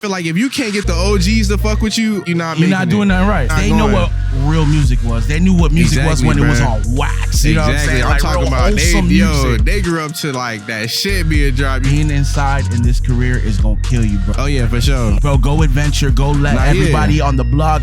feel like if you can't get the OGs to fuck with you, you're not doing nothing right. They know what real music was. They knew what music was when it was on wax. You know what I'm saying? I'm talking about music. they grew up to like that shit being dropped. Being inside in this career is gonna kill you, bro. Oh yeah, for sure. Bro, go adventure. Go let everybody on the block.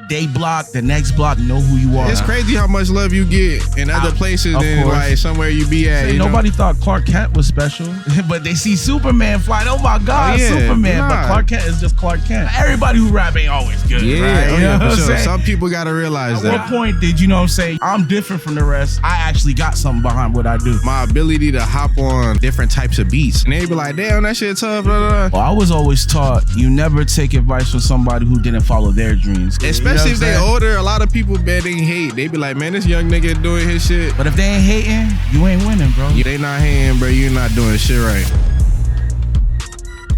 They block, the next block, know who you are. It's crazy how much love you get in other places than like somewhere you be at. Nobody thought Clark Kent was special, but they see Superman flying. Oh my God, Superman! But Clark Kent is just Clark Kent. Everybody who rap ain't always good, right? You know for sure. Some people gotta realize that. At what point did you know what I'm saying? I'm different from the rest. I actually got something behind what I do. My ability to hop on different types of beats, and they be like, "Damn, that shit tough." Blah, blah, blah. Well, I was always taught you never take advice from somebody who didn't follow their dreams, especially if they older. A lot of people, man, they hate. They be like, man, this young nigga doing his shit. But if they ain't hating, you ain't winning, bro. They not hating, bro. You're not doing shit right.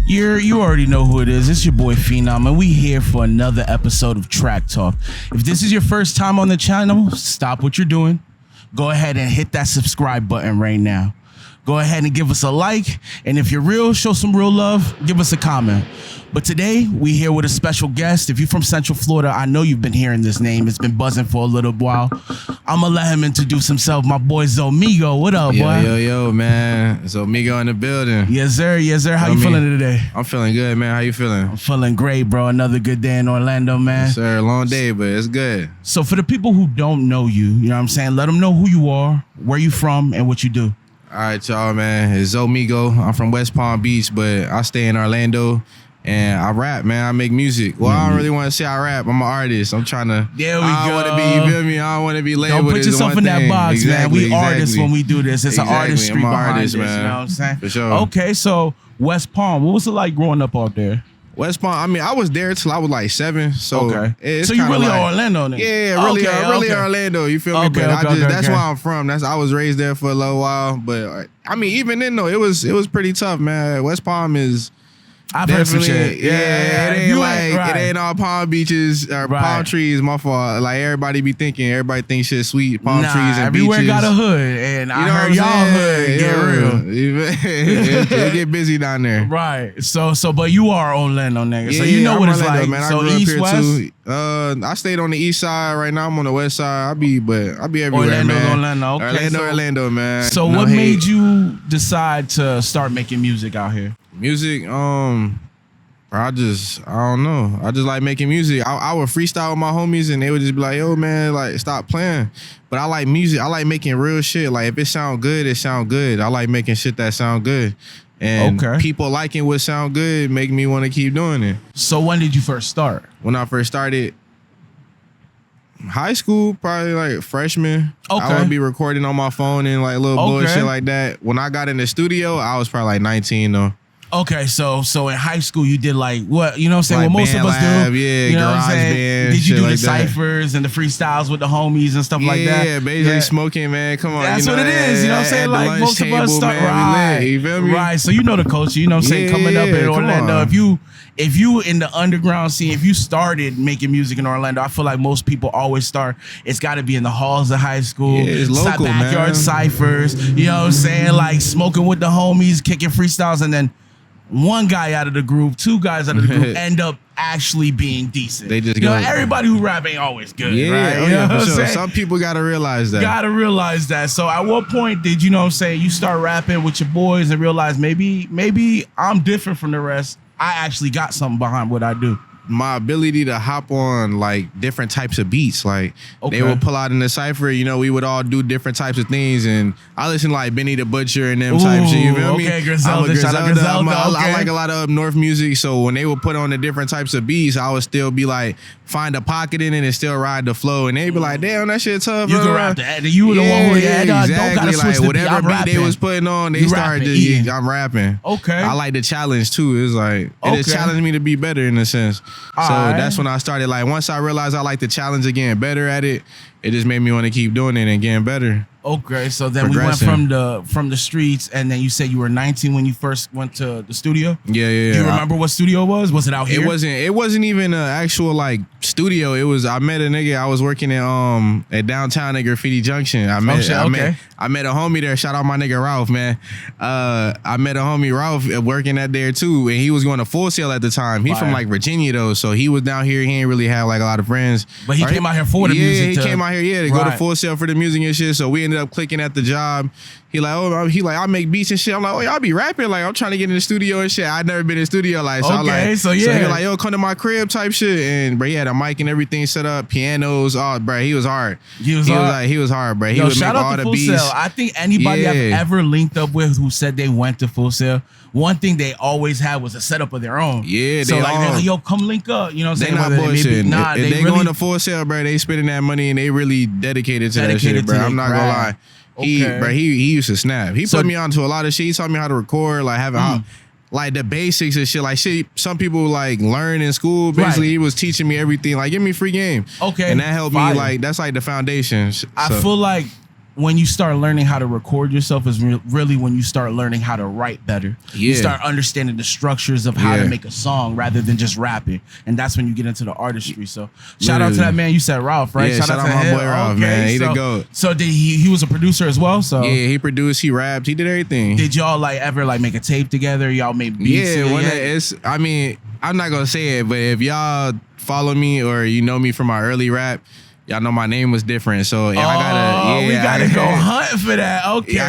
You already know who it is. It's your boy Phenom, and we here for another episode of Track Talk. If this is your first time on the channel, stop what you're doing. Go ahead and hit that subscribe button right now. Go ahead and give us a like, and if you're real, show some real love, give us a comment. But today, we here with a special guest. If you're from Central Florida, I know you've been hearing this name. It's been buzzing for a little while. I'm going to let him introduce himself. My boy Zoemigo. What up, boy? Yo, man. Zoemigo in the building. Yes, sir. Yes, sir. How you feeling today? I'm feeling good, man. How you feeling? I'm feeling great, bro. Another good day in Orlando, man. Yes, sir. Long day, but it's good. So for the people who don't know you, you know what I'm saying? Let them know who you are, where you from, and what you do. All right, y'all, man. It's Zoemigo. I'm from West Palm Beach, but I stay in Orlando. And I rap, man. I make music. Well, I don't really want to say I rap. I'm an artist. I'm trying to. There we go. I don't want to be, you feel me? I don't want to be labeled. Don't put yourself in that box, man. We artists when we do this. It's an artistry I'm an behind artist, this, man. you know what I'm saying? For sure. Okay, so West Palm, what was it like growing up out there? West Palm, I mean, I was there till I was like 7. So so you really are Orlando then? Yeah, really Orlando. You feel me? But that's where I'm from. I was raised there for a little while. But I mean, even then though, it was pretty tough, man. West Palm is. I've heard some shit. Yeah, it ain't all palm beaches or palm trees. My fault. Like everybody thinks shit sweet. Palm trees and everywhere beaches. Got a hood, and I heard y'all hood get real. It get busy down there. Right. So, but you are Orlando, nigga. So you know what it's like. Man. So I grew East up here West. Too. I stayed on the east side. Right now I'm on the west side. I be everywhere, man. Orlando. Okay. Orlando, man. So what made you decide to start making music out here? Music, I don't know. I just like making music. I would freestyle with my homies and they would just be like, yo, man, like, stop playing. But I like music. I like making real shit. Like, if it sound good, it sound good. I like making shit that sound good. And people liking what sound good make me want to keep doing it. So when did you first start? When I first started, high school, probably like freshman. I would be recording on my phone and like little bullshit like that. When I got in the studio, I was probably like 19 though. Okay, so in high school you did like what, you know what I'm saying? Like what most of us do. Yeah, you know what I'm saying? Band, did you do the like ciphers and the freestyles with the homies and stuff like that? Yeah, basically smoking, man. Come on. That's what it is. You know what I'm saying? Like most of us start right. You feel me? Right. So you know the culture, you know what I'm saying? Coming up in Orlando. If you in the underground scene, if you started making music in Orlando, I feel like most people always start, it's got to be in the halls of high school. Yeah, it's local, backyard man. ciphers, you know what I'm saying? Like smoking with the homies, kicking freestyles, and then one guy out of the group, 2 guys out of the group end up actually being decent. They just everybody who rap ain't always good, right? You know what I'm saying? Some people gotta realize that. So at what point did you know what I'm saying, you start rapping with your boys and realize maybe I'm different from the rest. I actually got something behind what I do. My ability to hop on like different types of beats, like they would pull out in the cypher, you know, we would all do different types of things, and I listen to like Benny the Butcher and them types shit, you feel me? Griselda, I like a lot of up north music, so when they would put on the different types of beats, I would still be like, find a pocket in it and still ride the flow, and they'd be like, damn, that shit tough. You can rap that. You were the one who exactly. Don't gotta switch like, whatever beat rapping. they was putting on, they started just, I'm rapping. Okay. I like the challenge too. It's like, it challenged me to be better in a sense. That's when I started, like, once I realized I like to challenge and getting better at it, it just made me want to keep doing it and getting better. Okay, so then we went from the streets, and then you said you were 19 when you first went to the studio. Yeah. Do you remember what studio it was? Was it out here? It wasn't even an actual like studio. It was. I met a nigga. I was working at downtown at Graffiti Junction. I met a homie there. Shout out my nigga Ralph, man. I met a homie Ralph working at there too, and he was going to Full Sail at the time. He from like Virginia though, so he was down here. He ain't really have like a lot of friends. But he came out here for the music. Yeah, he came out here to go to Full Sail for the music and shit. So we ended up clicking at the job. He like I make beats and shit. I'm like, oh, y'all be rapping? Like, I'm trying to get in the studio and shit. I'd never been in the studio. Like, so so he like, yo, come to my crib type shit. And bro, he had a mic and everything set up, pianos, all, bro. He was hard. He was hard, bro. He would shout make out all to the Full beats. Sail. I think anybody I've ever linked up with who said they went to Full Sail, one thing they always had was a setup of their own. Yeah, so they're like, yo, come link up. You know what I'm saying? They not bullshitting. If they going to Full Sail, bro, they spending that money and they really dedicated to that shit, bro. I'm not gonna lie. He used to snap. He put me onto a lot of shit. He taught me how to record, like having like the basics and shit. Like shit, some people like learn in school. Basically, he was teaching me everything. Like, give me free game. Okay, and that helped me. Like, that's like the foundation. I feel like when you start learning how to record yourself is really when you start learning how to write better. You start understanding the structures of how to make a song rather than just rapping. And that's when you get into the artistry. So shout out to that man. You said Ralph, right? Yeah, shout out to my boy Ralph, man. He the GOAT. So did he was a producer as well? So yeah, he produced, he rapped, he did everything. Did y'all like ever like make a tape together? Y'all made beats? Yeah, I mean, I'm not gonna say it, but if y'all follow me or you know me from my early rap, y'all know my name was different, so we gotta go hunt for that. Okay, yeah,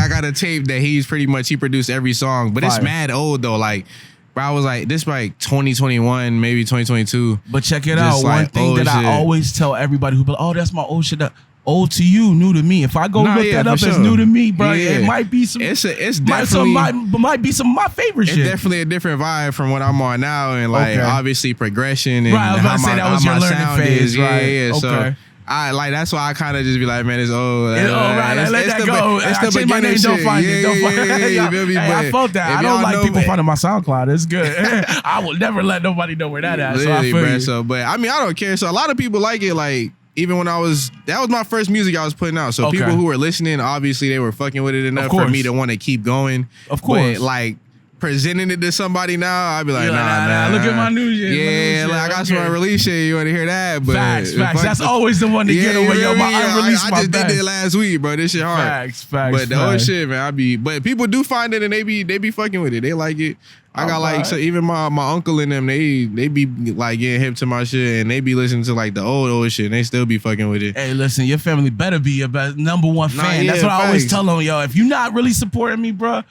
I got a tape that he produced every song, but it's mad old though. Like, bro, I was like, this like 2021, maybe 2022. But check it out. One thing that I always tell everybody who be like, oh, that's my old shit. Old to you, new to me. If I go look that up, it's new to me, bro. It might be some. It's definitely might be some of my favorite shit. It's definitely a different vibe from what I'm on now, and like obviously progression and right. I was about to say that was your learning phase, right? Yeah. So I like that's why I kind of just be like, man, it's old. Let that go. I change my name. Don't find it. Don't find it. I felt that. I don't like people finding my SoundCloud. It's good. I will never let nobody know where that at. So I feel you. So, but I mean, I don't care. So a lot of people like it, like. Even when that was my first music I was putting out. So people who were listening, obviously they were fucking with it enough for me to want to keep going. Of course. But like presenting it to somebody now, I'd be like, nah. Look at my new shit. Yeah, like I got some unreleased shit. You want to hear that? But facts. That's always the one to get away. Yo, my unreleased I just did it last week, bro. This shit hard. Facts. But the whole shit, man, but people do find it and they be fucking with it. They like it. I got like so even my uncle and them they be like getting hip to my shit and they be listening to like the old shit and they still be fucking with it. Hey, listen, your family better be your number one fan. That's what I always tell them, yo. If you're not really supporting me, bro,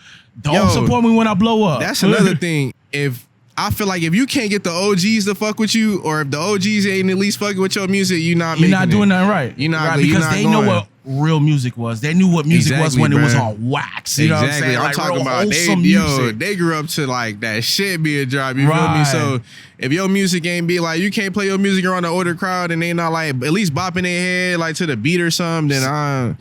don't support me when I blow up. That's another thing. If I feel like if you can't get the OGs to fuck with you, or if the OGs ain't at least fucking with your music, you're not doing nothing right. You're not because they know what real music was. They knew what music was when it was on wax. You know what I'm saying? I'm talking about they grew up to like that shit being dropped. You feel me? So if your music ain't be like, you can't play your music around the older crowd and they not like at least bopping their head like to the beat or something, then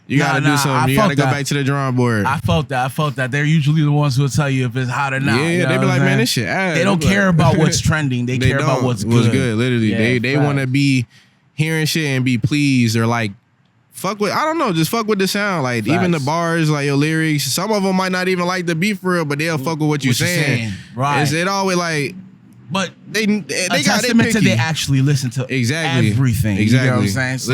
you gotta do something. You gotta go back to the drawing board. I felt that. They're usually the ones who will tell you if it's hot or not. Yeah, they be like, man, this shit ass. They don't care about what's trending. They care about what's good. Literally, they want to be hearing shit and be pleased or like fuck with, I don't know, just fuck with the sound. Like even the bars, like your lyrics, some of them might not even like the beat for real, but they'll fuck with what you're saying. Right. It always like, but they got testament to they actually listen to everything. Exactly. You know what I'm saying? So,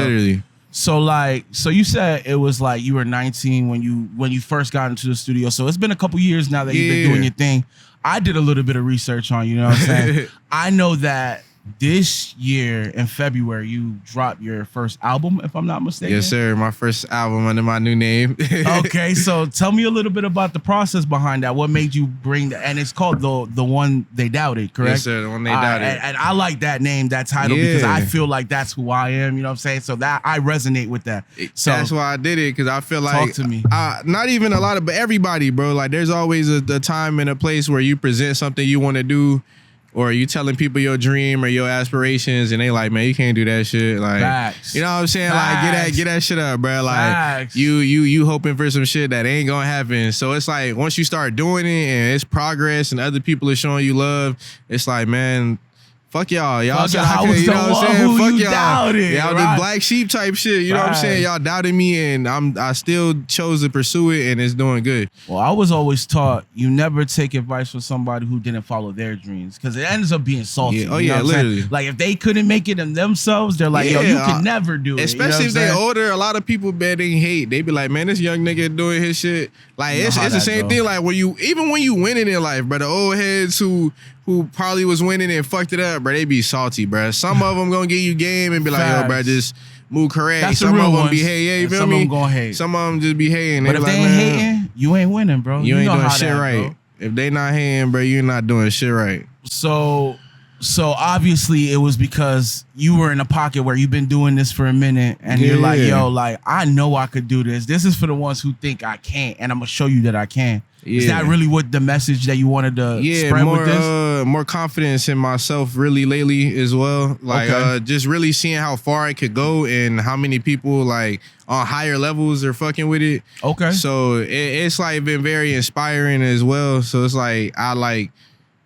literally. So you said it was like you were 19 when you first got into the studio. So it's been a couple years now that you've been doing your thing. I did a little bit of research on you know what I'm saying? I know that this year in February, you dropped your first album, if I'm not mistaken. Yes, sir. My first album under my new name. Okay, so tell me a little bit about the process behind that. What made you bring that? And it's called the One They Doubted, correct? Yes, sir. The One They Doubted. And I like that name, that title, because I feel like that's who I am. You know what I'm saying? So that I resonate with that. So that's why I did it, because I feel like talk to me. Not even a lot of, but everybody, bro. Like there's always a time and a place where you present something you want to do. Or you telling people your dream or your aspirations, and they like, man, you can't do that shit. Like, facts. You know what I'm saying? Like, get that shit up, bro. Like, facts. you hoping for some shit that ain't gonna happen. So it's like once you start doing it and it's progress and other people are showing you love, it's like, man, fuck y'all. Y'all Fuck said y'all, I I could, was you the know what I'm one saying? who Fuck you y'all. doubted, Y'all right? the black sheep type shit. You know what I'm saying? Y'all doubted me, and I still chose to pursue it, and it's doing good. Well, I was always taught you never take advice from somebody who didn't follow their dreams because it ends up being salty. Yeah. Oh, you know yeah, what I'm saying? literally. Like if they couldn't make it in themselves, they're like, yo, you can never do it. Especially you know if they what I'm saying? older, a lot of people bet they hate. They be like, man, this young nigga doing his shit. Like You know it's how the that same go. thing. Like when you winning in life, bro. The old heads who probably was winning and fucked it up, bro. They be salty, bro. Some of them gonna give you game and be like, yo, bro, Facts. just move correct. That's the Some real of them ones. be hey, yeah, you And feel some me? of them gonna hate. Some of them just be hating. But They if be they like, ain't man, hating, you ain't winning, bro. you ain't know doing how shit that right. go. If they not hating, bro, you're not doing shit right. So obviously it was because you were in a pocket where you've been doing this for a minute and you're like, Yeah. yo, like, I know I could do this. This is for the ones who think I can't, and I'm gonna show you that I can. Is Yeah. that really what the message that you wanted to spread more, with this? more confidence in myself really lately as well. Like Okay. just really seeing how far it could go and how many people like on higher levels are fucking with it. Okay. So it's like been very inspiring as well. So it's like I like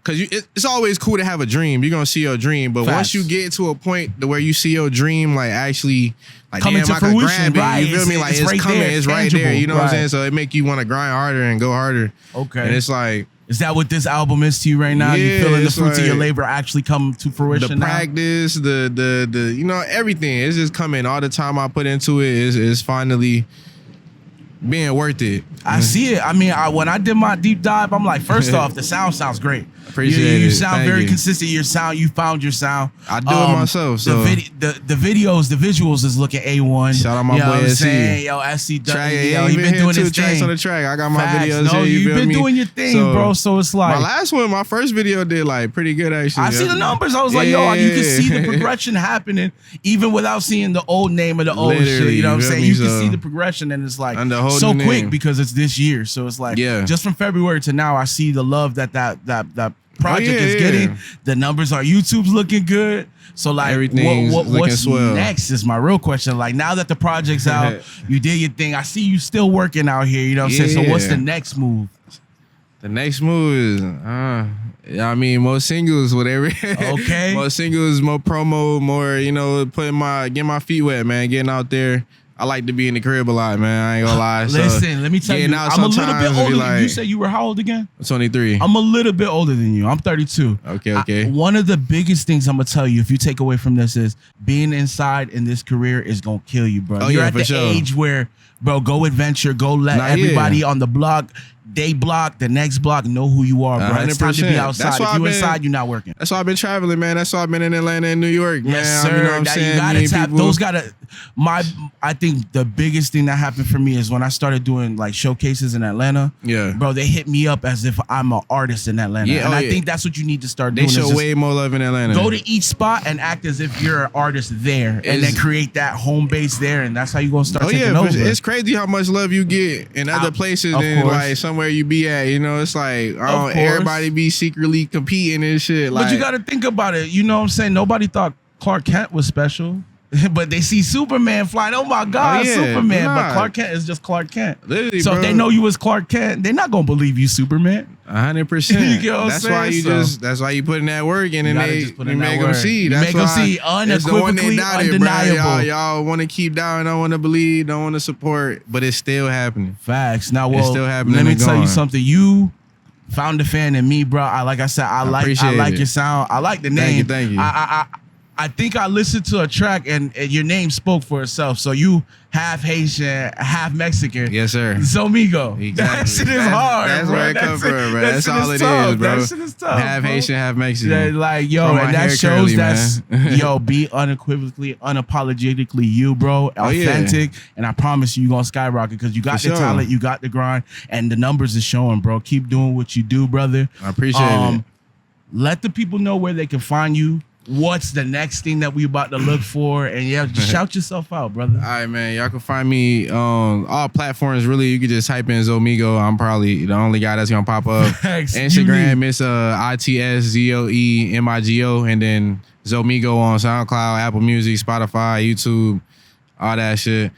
because it's always cool to have a dream. You're gonna see your dream, but Facts. once you get to a point to where you see your dream like actually like Coming damn, to I could fruition, grab it. right. You feel me? Like it's right coming, there, it's right tangible, there. You know what I'm right. saying? So it make you want to grind harder and go harder. Okay. And it's like Is that what this album is to you right now? Yeah, You feeling the it's fruits of your like labor actually come to fruition the now? practice, the you know, everything. It's just coming. All the time I put into it is finally being worth it. I see it. I mean, when I did my deep dive, I'm like, first off, the sound sounds great. Appreciate you it. sound Thank very you. consistent. Your sound, you found your sound. I do it myself. So the videos, the visuals is looking A1. Shout out my you know boy what I'm SC. saying? Yo, SC done. Track, Yo, he he been doing two his tracks thing. on the track. I got my Facts. videos No, here. You you've feel been me? doing your thing, So, bro. So it's like my last one, my first video did like pretty good actually. I see the numbers. I was like, yo, you can see the Yeah. progression happening even without seeing the old name of the old shit. Literally, You know what I'm you feel saying? me? You can So, see the progression, and it's like under a whole so new quick name. because it's this year. So it's like, Yeah. just from February to now, I see the love that project is getting. The numbers are YouTube's looking good. So like, Everything's looking what's swell. next is my real question. Like now that the project's out, you did your thing. I see you still working out here. You know what I'm saying? So what's the next move? The next move is, I mean, more singles, whatever. Okay. More singles, more promo, more, you know, getting my feet wet, man. Getting out there. I like to be in the crib a lot, man. I ain't gonna lie. So Listen, let me tell you, getting out I'm a little bit sometimes and older be than you. like, Said you were how old again? 23. I'm a little bit older than you. I'm 32. Okay. One of the biggest things I'm gonna tell you, if you take away from this, is being inside in this career is gonna kill you, bro. Oh, You're yeah, at for the sure. age where, bro, go adventure, go let Nah, everybody yeah. on the block, they block, the next block, know who you are, bro. It's time to be 100%. outside. That's why If I've you been- inside, you're not working. That's why I've been traveling, man. That's why I've been in Atlanta and New York, man. Yes, sir. You know what I'm That saying? you gotta Meeting tap. people. Those gotta. I think the biggest thing that happened for me is when I started doing like showcases in Atlanta. Yeah. Bro, they hit me up as if I'm an artist in Atlanta, Yeah, and oh, I yeah. think that's what you need to start They doing. is show just way more love in Atlanta. go to each spot and act as if you're an artist there, and then create that home base there, and that's how you gonna start taking over. It's crazy how much love you get in other places of than course. like somewhere you be at. You know, it's like course. everybody be secretly competing and shit. Like, But you got to think about it. You know what I'm saying? Nobody thought Clark Kent was special. But they see Superman flying. Oh my God, Oh, yeah. Superman! Nah. But Clark Kent is just Clark Kent. Literally, So if bro. they know you as Clark Kent, they're not gonna believe you, Superman. 100%. You get what I'm That's why saying? you that's why you put in that work and then gotta they just put you in that make them work. see. You That's make 'em why see it's the one they unequivocally doubted, bro. undeniable. Y'all want to keep down, don't want to believe, don't want to support, but it's still happening. Facts. Now, It's well, still happening let me and tell you going. something. You found a fan in me, bro. Like I said, I like appreciate it. your sound. I like the name. Thank you. I think I listened to a track and your name spoke for itself. So you half Haitian, half Mexican. Yes, sir. Zoemigo. Exactly. That shit is That's- hard, that's bro. where it come from, bro. That's shit all it tough. is, bro. That shit is tough. Half bro. Haitian, half Mexican. Yeah, like, yo, Grow my and that hair shows curly, that's, man. yo, be unequivocally, unapologetically you, bro. Oh, yeah. Authentic. And I promise you, you're going to skyrocket because you got For the sure. talent, you got the grind, and the numbers is showing, bro. Keep doing what you do, brother. I appreciate it. Let the people know where they can find you. What's the next thing that we about to look for? And yeah, just shout yourself out, brother. All right, man. Y'all can find me on all platforms. Really, you can just type in Zoemigo. I'm probably the only guy that's gonna pop up. Thanks. Instagram, it's ITSZOEMIGO, and then Zoemigo on SoundCloud, Apple Music, Spotify, YouTube, all that shit.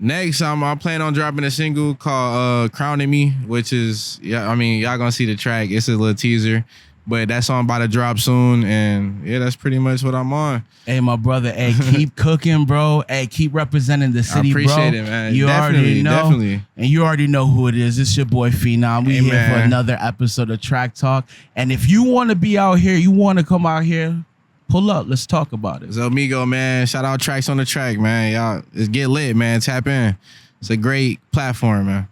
Next, I'm planning on dropping a single called "Crowning Me," which is y'all gonna see the track. It's a little teaser. But that song about to drop soon, and yeah, that's pretty much what I'm on. Hey, my brother. Hey, keep cooking, bro. Hey, keep representing the city, bro. I appreciate it, man. You already know. Definitely. And you already know who it is. It's your boy Phenom. We Hey, here for man. another episode of Track Talk. And if you want to be out here, you want to come out here, pull up. Let's talk about it. Zoemigo, man. Shout out Tracks on the Track, man. Y'all, let's get lit, man. Tap in. It's a great platform, man.